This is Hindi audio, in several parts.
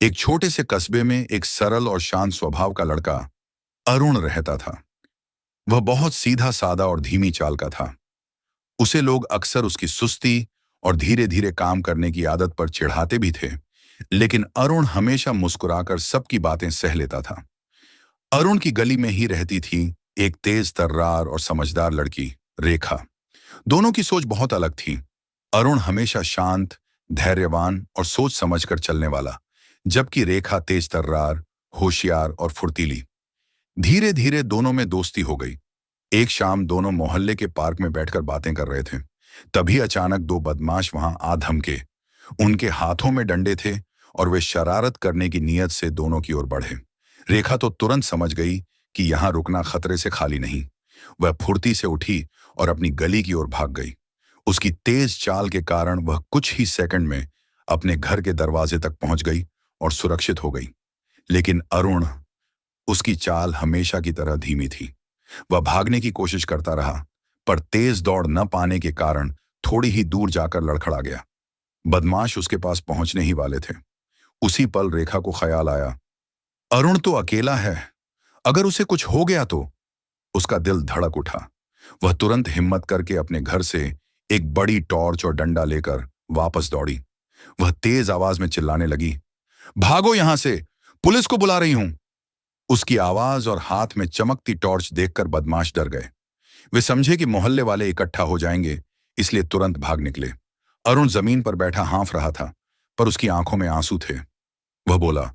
एक छोटे से कस्बे में एक सरल और शांत स्वभाव का लड़का अरुण रहता था। वह बहुत सीधा सादा और धीमी चाल का था। उसे लोग अक्सर उसकी सुस्ती और धीरे धीरे काम करने की आदत पर चिढ़ाते भी थे, लेकिन अरुण हमेशा मुस्कुराकर सबकी बातें सह लेता था। अरुण की गली में ही रहती थी एक तेज तर्रार और समझदार लड़की, रेखा। दोनों की सोच बहुत अलग थी। अरुण हमेशा शांत, धैर्यवान और सोच समझकर चलने वाला, जबकि रेखा तेज तर्रार, होशियार और फुर्तीली। धीरे धीरे दोनों में दोस्ती हो गई। एक शाम दोनों मोहल्ले के पार्क में बैठकर बातें कर रहे थे। तभी अचानक दो बदमाश वहां आ धमके। उनके हाथों में डंडे थे और वे शरारत करने की नीयत से दोनों की ओर बढ़े। रेखा तो तुरंत समझ गई कि यहां रुकना खतरे से खाली नहीं। वह फुर्ती से उठी और अपनी गली की ओर भाग गई। उसकी तेज चाल के कारण वह कुछ ही सेकंड में अपने घर के दरवाजे तक पहुंच गई और सुरक्षित हो गई। लेकिन अरुण, उसकी चाल हमेशा की तरह धीमी थी। वह भागने की कोशिश करता रहा, पर तेज दौड़ न पाने के कारण थोड़ी ही दूर जाकर लड़खड़ा गया। बदमाश उसके पास पहुंचने ही वाले थे। उसी पल रेखा को ख्याल आया, अरुण तो अकेला है, अगर उसे कुछ हो गया तो। उसका दिल धड़क उठा। वह तुरंत हिम्मत करके अपने घर से एक बड़ी टॉर्च और डंडा लेकर वापस दौड़ी। वह तेज आवाज में चिल्लाने लगी, भागो यहां से, पुलिस को बुला रही हूं। उसकी आवाज और हाथ में चमकती टॉर्च देखकर बदमाश डर गए। वे समझे कि मोहल्ले वाले इकट्ठा हो जाएंगे, इसलिए तुरंत भाग निकले। अरुण जमीन पर बैठा हाँफ रहा था, पर उसकी आंखों में आंसू थे। वह बोला,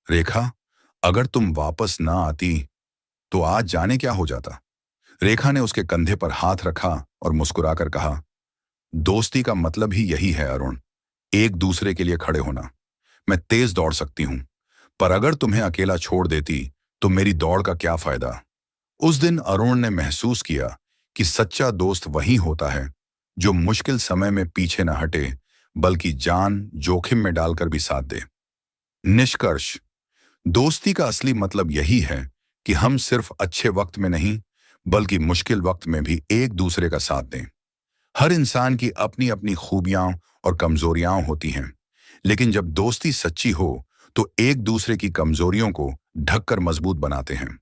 रेखा, अगर तुम वापस ना आती तो आज जाने क्या हो जाता। रेखा ने उसके कंधे पर हाथ रखा और मुस्कुराकर कहा, दोस्ती का मतलब ही यही है अरुण, एक दूसरे के लिए खड़े होना। मैं तेज दौड़ सकती हूं, पर अगर तुम्हें अकेला छोड़ देती तो मेरी दौड़ का क्या फायदा। उस दिन अरुण ने महसूस किया कि सच्चा दोस्त वही होता है जो मुश्किल समय में पीछे न हटे, बल्कि जान जोखिम में डालकर भी साथ दे। निष्कर्ष, दोस्ती का असली मतलब यही है कि हम सिर्फ अच्छे वक्त में नहीं, बल्कि मुश्किल वक्त में भी एक दूसरे का साथ दें। हर इंसान की अपनी अपनी खूबियां और कमजोरियां होती हैं, लेकिन जब दोस्ती सच्ची हो तो एक दूसरे की कमजोरियों को ढककर मजबूत बनाते हैं।